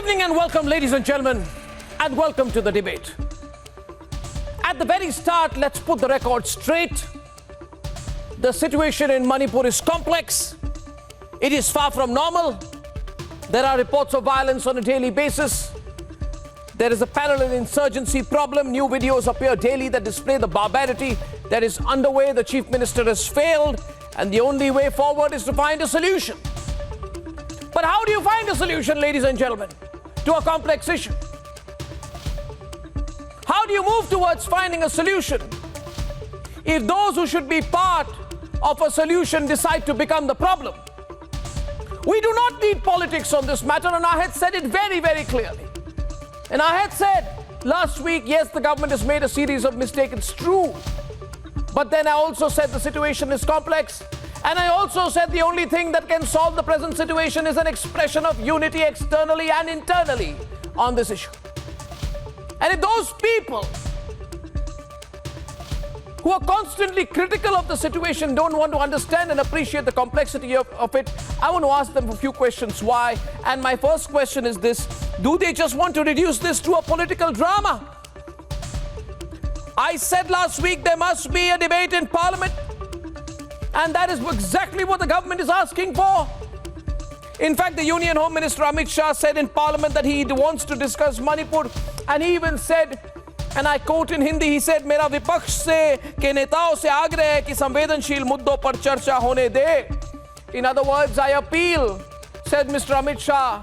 evening and welcome, ladies and gentlemen, and welcome to the debate. At the very start, let's put the record straight. The situation in Manipur is complex. It is far from normal. There are reports of violence on a daily basis. There is a parallel insurgency problem. New videos appear daily that display the barbarity that is underway. The Chief Minister has failed, and the only way forward is to find a solution. But how do you find a solution, ladies and gentlemen, to a complex issue? How do you move towards finding a solution if those who should be part of a solution decide to become the problem? We do not need politics on this matter, and I had said it very, very clearly. And I had said last week, yes, the government has made a series of mistakes, it's true. But then I also said the situation is complex. And I also said the only thing that can solve the present situation is an expression of unity externally and internally on this issue. And if those people who are constantly critical of the situation don't want to understand and appreciate the complexity of it, I want to ask them a few questions. Why? And my first question is this: do they just want to reduce this to a political drama? I said last week there must be a debate in Parliament. And that is exactly what the government is asking for. In fact, the Union Home Minister Amit Shah said in Parliament that he wants to discuss Manipur. And he even said, and I quote in Hindi, he said, "Mera vipaksh se ke netao se aagrah hai ki संवेदनशील मुद्दों पर चर्चा होने दे." In other words, I appeal, said Mr. Amit Shah,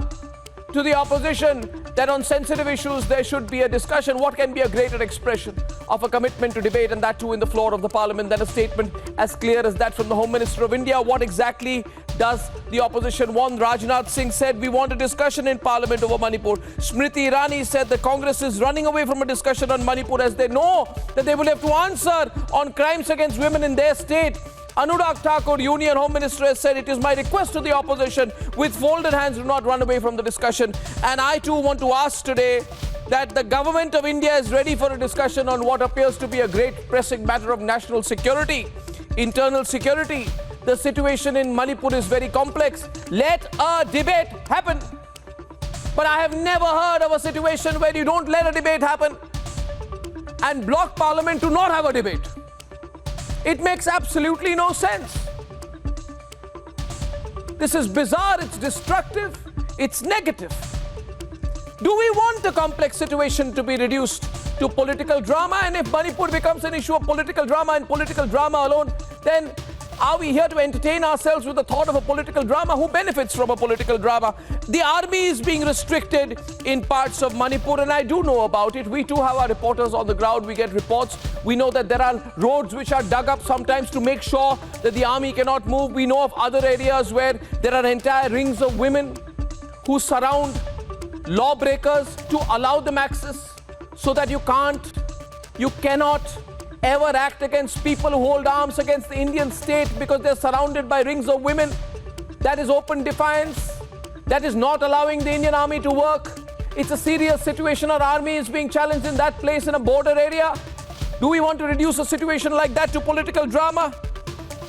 to the opposition that on sensitive issues there should be a discussion. What can be a greater expression of a commitment to debate, and that too in the floor of the Parliament, than a statement as clear as that from the Home Minister of India? What exactly does the opposition want? Rajnath Singh said we want a discussion in Parliament over Manipur. Smriti Irani said the Congress is running away from a discussion on Manipur as they know that they will have to answer on crimes against women in their state. Anurag Thakur, Union Home Minister, has said it is my request to the opposition with folded hands do not run away from the discussion. And I too want to ask today that the government of India is ready for a discussion on what appears to be a great pressing matter of national security, internal security. The situation in Manipur is very complex. Let a debate happen. But I have never heard of a situation where you don't let a debate happen and block Parliament to not have a debate. It makes absolutely no sense. This is bizarre, it's destructive, it's negative. Do we want the complex situation to be reduced to political drama? And if Manipur becomes an issue of political drama and political drama alone, then are we here to entertain ourselves with the thought of a political drama? Who benefits from a political drama? The army is being restricted in parts of Manipur, and I do know about it. We too have our reporters on the ground. We get reports. We know that there are roads which are dug up sometimes to make sure that the army cannot move. We know of other areas where there are entire rings of women who surround lawbreakers to allow them access, so that you cannot ever act against people who hold arms against the Indian state because they're surrounded by rings of women. That is open defiance. That is not allowing the Indian army to work. It's a serious situation. Our army is being challenged in that place in a border area. Do we want to reduce a situation like that to political drama?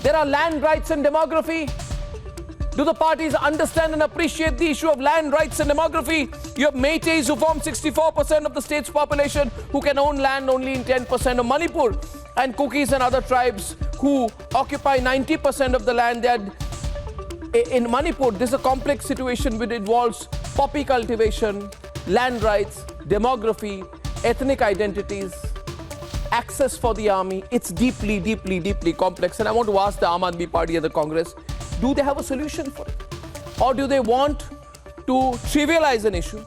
There are land rights and demography. Do the parties understand and appreciate the issue of land rights and demography? You have Métis who form 64% of the state's population who can own land only in 10% of Manipur, and Kukis and other tribes who occupy 90% of the land. In Manipur, this is a complex situation which involves poppy cultivation, land rights, demography, ethnic identities, access for the army. It's deeply, deeply, deeply complex. And I want to ask the Aam Aadmi Party and the Congress, do they have a solution for it? Or do they want to trivialize an issue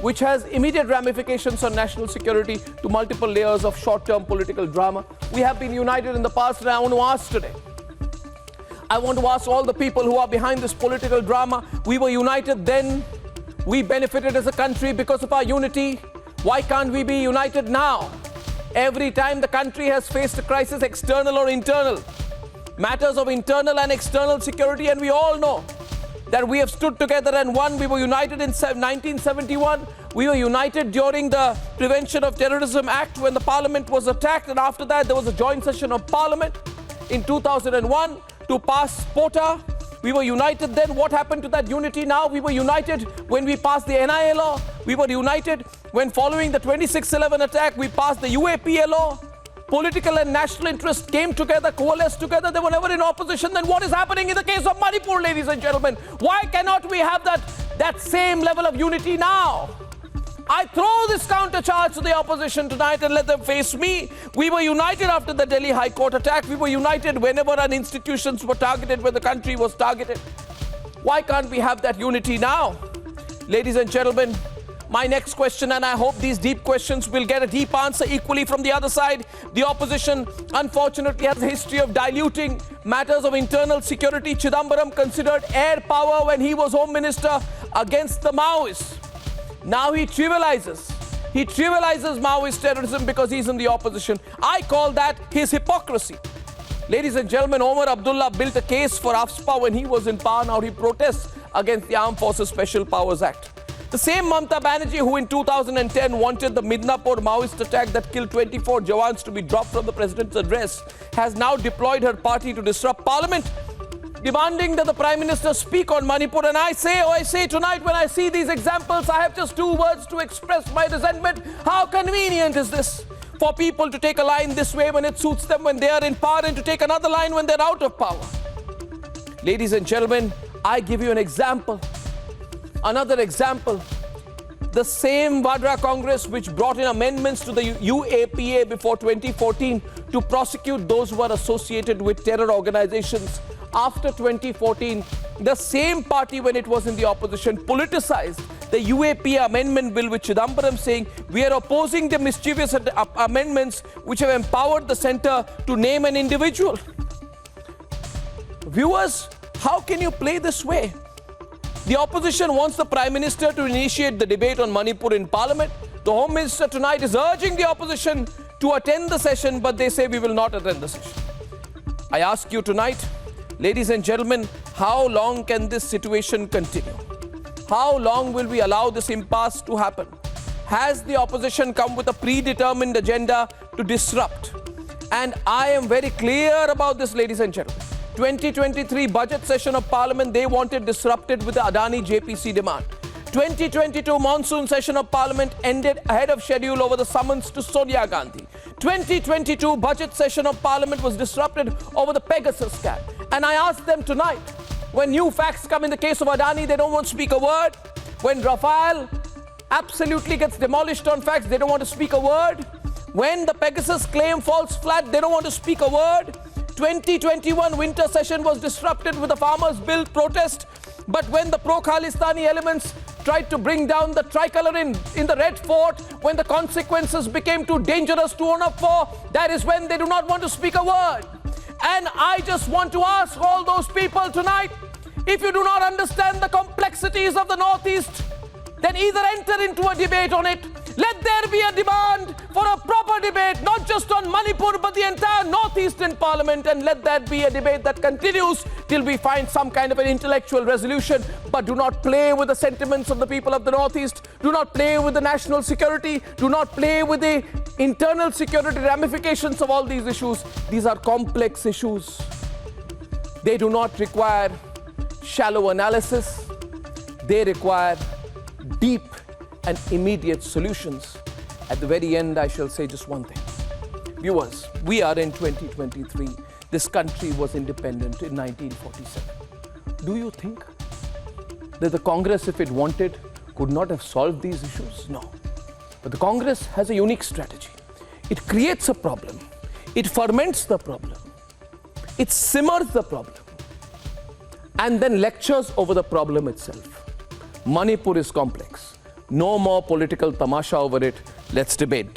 which has immediate ramifications on national security to multiple layers of short-term political drama? We have been united in the past, and I want to ask today. I want to ask all the people who are behind this political drama. We were united then. We benefited as a country because of our unity. Why can't we be united now? Every time the country has faced a crisis, external or internal, matters of internal and external security, and we all know that we have stood together and won. We were united in 1971. We were united during the Prevention of Terrorism Act when the Parliament was attacked, and after that there was a joint session of Parliament in 2001 to pass POTA, We were united then. What happened to that unity now? We were united when we passed the NIA law. We were united when, following the 26/11 attack, we passed the UAPA law. Political and national interests came together, coalesced together. They were never in opposition. Then what is happening in the case of Manipur, ladies and gentlemen? Why cannot we have that same level of unity now? I throw this counter charge to the opposition tonight and let them face me. We were united after the Delhi High Court attack. We were united whenever our institutions were targeted, when the country was targeted. Why can't we have that unity now? Ladies and gentlemen, my next question, and I hope these deep questions will get a deep answer equally from the other side. The opposition, unfortunately, has a history of diluting matters of internal security. Chidambaram considered air power when he was Home Minister against the Maoists. Now he trivializes Maoist terrorism because he's in the opposition. I call that his hypocrisy. Ladies and gentlemen, Omar Abdullah built a case for AFSPA when he was in power. Now he protests against the Armed Forces Special Powers Act. The same Mamta Banerjee who in 2010 wanted the Midnapur Maoist attack that killed 24 Jawans to be dropped from the president's address has now deployed her party to disrupt parliament, demanding that the Prime Minister speak on Manipur. And I say tonight, when I see these examples, I have just two words to express my resentment. How convenient is this for people to take a line this way when it suits them, when they are in power, and to take another line when they're out of power? Ladies and gentlemen, I give you an example. Another example. The same Vadra Congress which brought in amendments to the UAPA before 2014 to prosecute those who are associated with terror organizations. After 2014, the same party, when it was in the opposition, politicized the UAPA amendment bill with Chidambaram saying, we are opposing the mischievous amendments which have empowered the centre to name an individual. Viewers, how can you play this way? The opposition wants the Prime Minister to initiate the debate on Manipur in Parliament. The Home Minister tonight is urging the opposition to attend the session, but they say we will not attend the session. I ask you tonight, ladies and gentlemen, how long can this situation continue? How long will we allow this impasse to happen? Has the opposition come with a predetermined agenda to disrupt? And I am very clear about this, ladies and gentlemen. 2023 budget session of Parliament, they wanted disrupted with the Adani JPC demand. 2022 monsoon session of Parliament ended ahead of schedule over the summons to Sonia Gandhi. 2022 budget session of Parliament was disrupted over the Pegasus scam. And I ask them tonight, when new facts come in the case of Adani, they don't want to speak a word. When Rafale absolutely gets demolished on facts, they don't want to speak a word. When the Pegasus claim falls flat, they don't want to speak a word. 2021 winter session was disrupted with the farmers' bill protest. But when the pro-Khalistani elements tried to bring down the tricolour in the Red Fort, when the consequences became too dangerous to own up for, that is when they do not want to speak a word. And I just want to ask all those people tonight, if you do not understand the complexities of the Northeast, then either enter into a debate on it. Let there be a demand for a proper debate, not just on Manipur, but the entire Northeastern Parliament. And let that be a debate that continues till we find some kind of an intellectual resolution. But do not play with the sentiments of the people of the Northeast. Do not play with the national security. Do not play with the internal security ramifications of all these issues. These are complex issues. They do not require shallow analysis. They require deep and immediate solutions. At the very end, I shall say just one thing. Viewers, we are in 2023. This country was independent in 1947. Do you think that the Congress, if it wanted, could not have solved these issues? No. But the Congress has a unique strategy. It creates a problem. It ferments the problem. It simmers the problem. And then lectures over the problem itself. Manipur is complex. No more political tamasha over it. Let's debate.